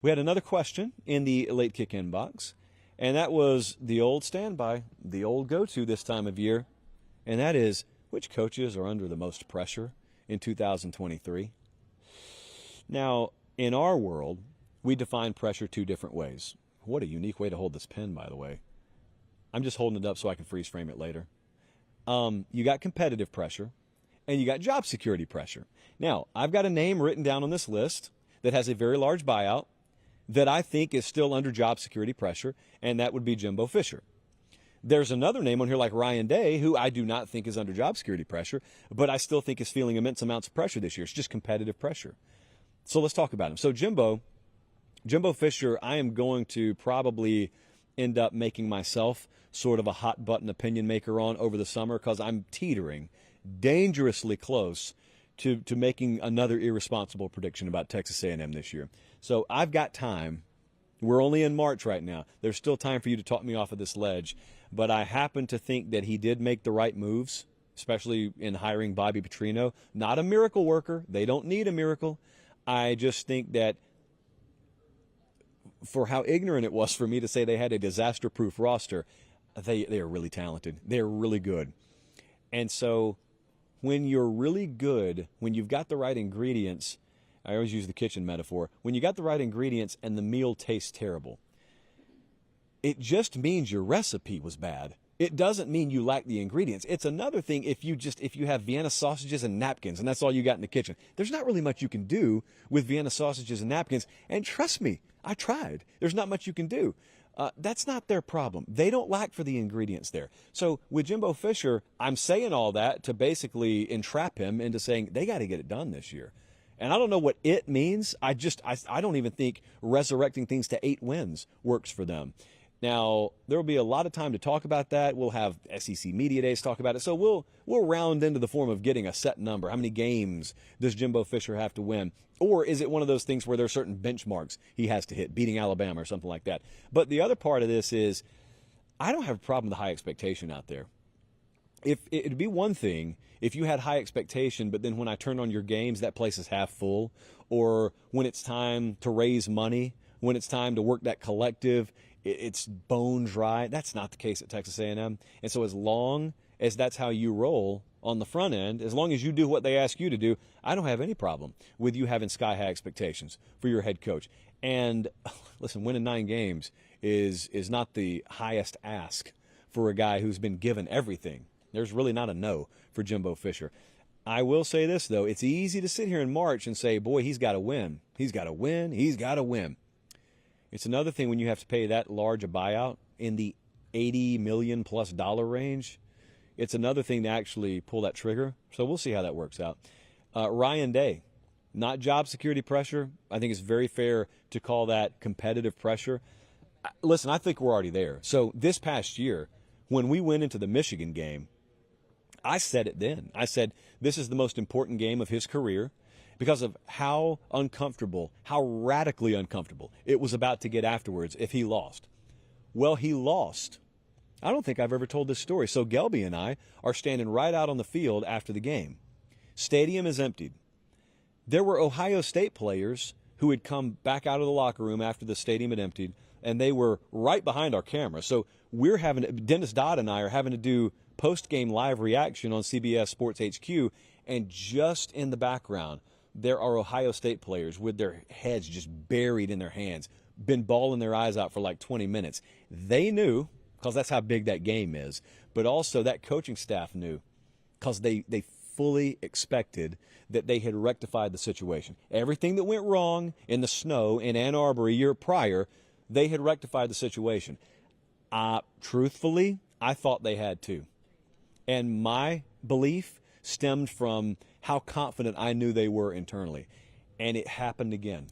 We had another question in the late kick inbox, and that was the old standby, the old go-to this time of year, and that is, which coaches are under the most pressure in 2023? Now, in our world, we define pressure two different ways. What a unique way to hold this pen, by the way. I'm just holding it up so I can freeze frame it later. You got competitive pressure, and you got job security pressure. Now, I've got a name written down on this list that has a very large buyout that I think is still under job security pressure, and that would be Jimbo Fisher. There's another name on here like Ryan Day, who I do not think is under job security pressure, but I still think is feeling immense amounts of pressure this year. It's just competitive pressure. So let's talk about him. So Jimbo Fisher, I am going to probably end up making myself sort of a hot button opinion maker on over the summer because I'm teetering dangerously close to making another irresponsible prediction about Texas A&M this year. So I've got time. We're only in March right now. There's still time for you to talk me off of this ledge. But I happen to think that he did make the right moves, especially in hiring Bobby Petrino. Not a miracle worker. They don't need a miracle. I just think that for how ignorant it was for me to say they had a disaster-proof roster, they are really talented. They're really good. And so when you're really good, when you've got the right ingredients, I always use the kitchen metaphor, when you got the right ingredients and the meal tastes terrible, it just means your recipe was bad. It doesn't mean you lack the ingredients. It's another thing if you have Vienna sausages and napkins and that's all you got in the kitchen. There's not really much you can do with Vienna sausages and napkins. And trust me, I tried. There's not much you can do. That's not their problem. They don't lack for the ingredients there. So with Jimbo Fisher, I'm saying all that to basically entrap him into saying they got to get it done this year. And I don't know what it means. I don't even think resurrecting things to 8 wins works for them. Now, there will be a lot of time to talk about that. We'll have SEC Media Days talk about it. So we'll round into the form of getting a set number. How many games does Jimbo Fisher have to win? Or is it one of those things where there are certain benchmarks he has to hit, beating Alabama or something like that? But the other part of this is I don't have a problem with the high expectation out there. If it'd be one thing if you had high expectation, but then when I turn on your games, that place is half full, or when it's time to raise money, when it's time to work that collective, it's bone dry. That's not the case at Texas A&M. And so as long as that's how you roll on the front end, as long as you do what they ask you to do, I don't have any problem with you having sky-high expectations for your head coach. And listen, winning 9 games is not the highest ask for a guy who's been given everything. There's really not a no for Jimbo Fisher. I will say this, though. It's easy to sit here in March and say, boy, he's got to win. He's got to win. He's got to win. It's another thing when you have to pay that large a buyout in the $80 million plus range. It's another thing to actually pull that trigger. So we'll see how that works out. Ryan Day, not job security pressure. I think it's very fair to call that competitive pressure. Listen, I think we're already there. So this past year, when we went into the Michigan game, I said it then. I said this is the most important game of his career because of how uncomfortable, how radically uncomfortable it was about to get afterwards if he lost. Well, he lost. I don't think I've ever told this story. So Gelby and I are standing right out on the field after the game. Stadium is emptied. There were Ohio State players who had come back out of the locker room after the stadium had emptied, and they were right behind our camera. So Dennis Dodd and I are having to do post-game live reaction on CBS Sports HQ, and just in the background, there are Ohio State players with their heads just buried in their hands, been bawling their eyes out for like 20 minutes. They knew, because that's how big that game is, but also that coaching staff knew, because they fully expected that they had rectified the situation. Everything that went wrong in the snow in Ann Arbor a year prior, they had rectified the situation. Truthfully, I thought they had too. And my belief stemmed from how confident I knew they were internally. And it happened again.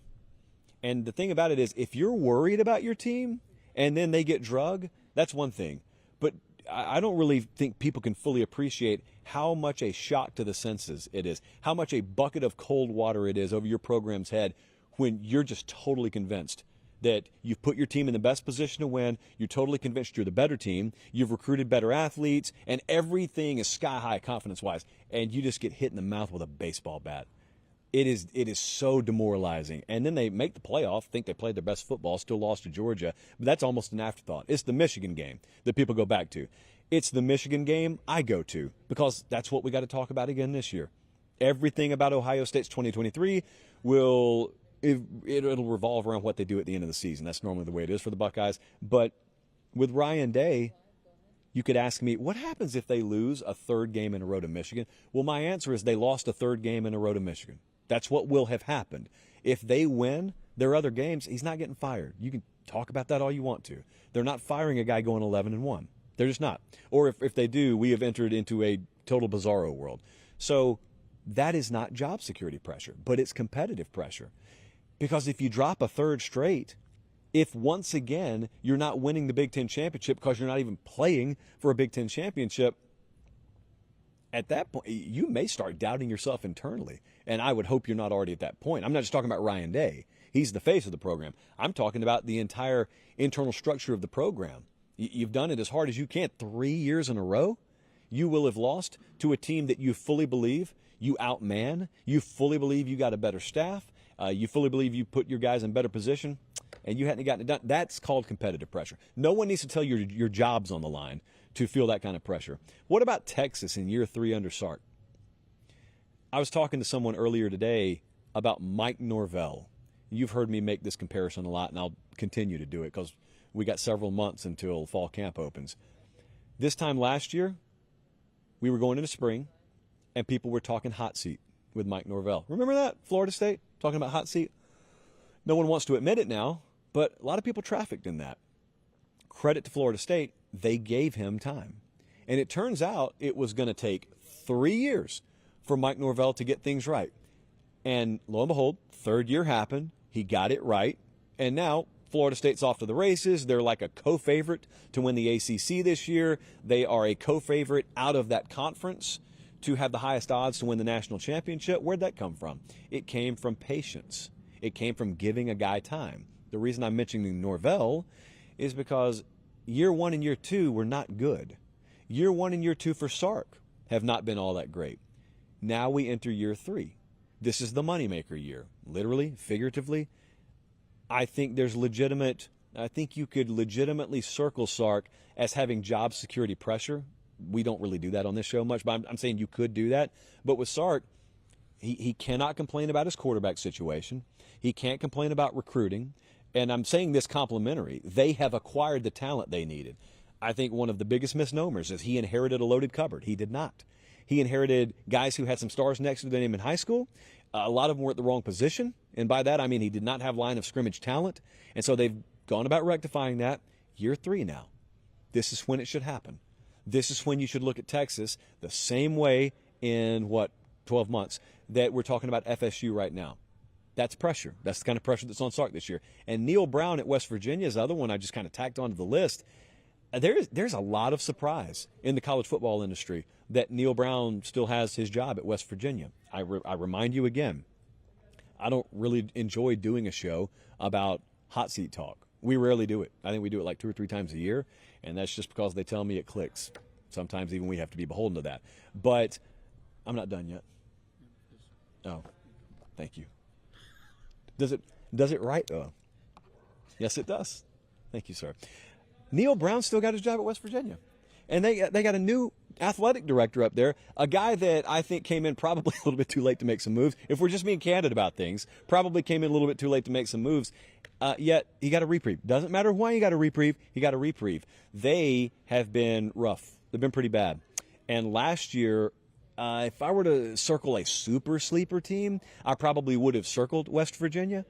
And the thing about it is, if you're worried about your team and then they get drug, that's one thing. But I don't really think people can fully appreciate how much a shock to the senses it is, how much a bucket of cold water it is over your program's head when you're just totally convinced that you've put your team in the best position to win, you're totally convinced you're the better team, you've recruited better athletes, and everything is sky-high confidence-wise, and you just get hit in the mouth with a baseball bat. It is so demoralizing. And then they make the playoff, think they played their best football, still lost to Georgia. But that's almost an afterthought. It's the Michigan game that people go back to. It's the Michigan game I go to because that's what we got to talk about again this year. Everything about Ohio State's 2023 it'll revolve around what they do at the end of the season. That's normally the way it is for the Buckeyes. But with Ryan Day, you could ask me, what happens if they lose a third game in a row to Michigan? Well, my answer is they lost a third game in a row to Michigan. That's what will have happened. If they win their other games, he's not getting fired. You can talk about that all you want to. They're not firing a guy going 11-1. They're just not. Or if they do, we have entered into a total bizarro world. So that is not job security pressure, but it's competitive pressure. Because if you drop a third straight, if once again you're not winning the Big Ten championship because you're not even playing for a Big Ten championship, at that point, you may start doubting yourself internally. And I would hope you're not already at that point. I'm not just talking about Ryan Day. He's the face of the program. I'm talking about the entire internal structure of the program. You've done it as hard as you can. 3 years in a row, you will have lost to a team that you fully believe you outman. You fully believe you got a better staff. You fully believe you put your guys in better position, and you hadn't gotten it done. That's called competitive pressure. No one needs to tell you your job's on the line to feel that kind of pressure. What about Texas in year 3 under Sark? I was talking to someone earlier today about Mike Norvell. You've heard me make this comparison a lot, and I'll continue to do it because we got several months until fall camp opens. This time last year, we were going into spring, and people were talking hot seat with Mike Norvell. Remember that? Florida State, talking about hot seat? No one wants to admit it now, but a lot of people trafficked in that. Credit to Florida State, they gave him time. And it turns out it was going to take 3 years for Mike Norvell to get things right. And lo and behold, third year happened. He got it right. And now Florida State's off to the races. They're like a co-favorite to win the ACC this year. They are a co-favorite out of that conference to have the highest odds to win the national championship. Where'd that come from? It came from patience. It came from giving a guy time. The reason I'm mentioning Norvell is because year 1 and year 2 were not good. Year 1 and year 2 for Sark have not been all that great. Now we enter year 3. This is the moneymaker year, literally, figuratively. I think you could legitimately circle Sark as having job security pressure. We don't really do that on this show much, but I'm saying you could do that. But with Sark, he cannot complain about his quarterback situation. He can't complain about recruiting. And I'm saying this complimentary. They have acquired the talent they needed. I think one of the biggest misnomers is he inherited a loaded cupboard. He did not. He inherited guys who had some stars next to their name in high school. A lot of them were at the wrong position. And by that, I mean he did not have line of scrimmage talent. And so they've gone about rectifying that. Year 3 now. This is when it should happen. This is when you should look at Texas the same way in, 12 months that we're talking about FSU right now. That's pressure. That's the kind of pressure that's on Sark this year. And Neil Brown at West Virginia is the other one I just kind of tacked onto the list. There's a lot of surprise in the college football industry that Neil Brown still has his job at West Virginia. I remind you again, I don't really enjoy doing a show about hot seat talk. We rarely do it. I think we do it like 2 or 3 times a year, and that's just because they tell me it clicks. Sometimes even we have to be beholden to that. But I'm not done yet. Oh, thank you. Does it right? Oh, yes, it does. Thank you, sir. Neil Brown still got his job at West Virginia. And they got a new athletic director up there, a guy that I think came in probably a little bit too late to make some moves. If we're just being candid about things, probably came in a little bit too late to make some moves. Yet he got a reprieve. Doesn't matter why he got a reprieve, he got a reprieve. They have been rough. They've been pretty bad. And last year, if I were to circle a super sleeper team, I probably would have circled West Virginia.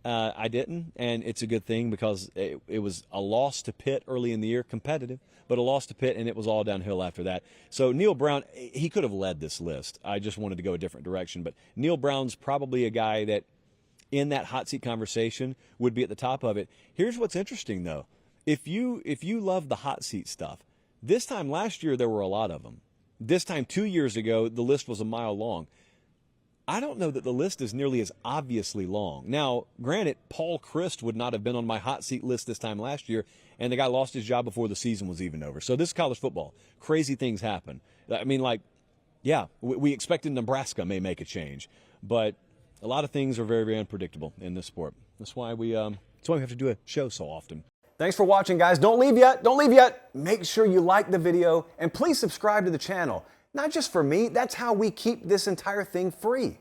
I didn't, and it's a good thing because it was a loss to Pitt early in the year, competitive, but a loss to Pitt, and it was all downhill after that. So Neil Brown, he could have led this list. I just wanted to go a different direction. But Neil Brown's probably a guy that in that hot seat conversation would be at the top of it. Here's what's interesting, though. If you love the hot seat stuff, this time last year there were a lot of them. This time 2 years ago, the list was a mile long. I don't know that the list is nearly as obviously long. Now, granted, Paul Christ would not have been on my hot seat list this time last year, and the guy lost his job before the season was even over. So this is college football. Crazy things happen. I mean, we expected Nebraska may make a change, but A lot of things are very, very unpredictable in this sport. That's why we have to do a show so often. Thanks for watching, guys. Don't leave yet. Don't leave yet. Make sure you like the video and please subscribe to the channel. Not just for me, that's how we keep this entire thing free.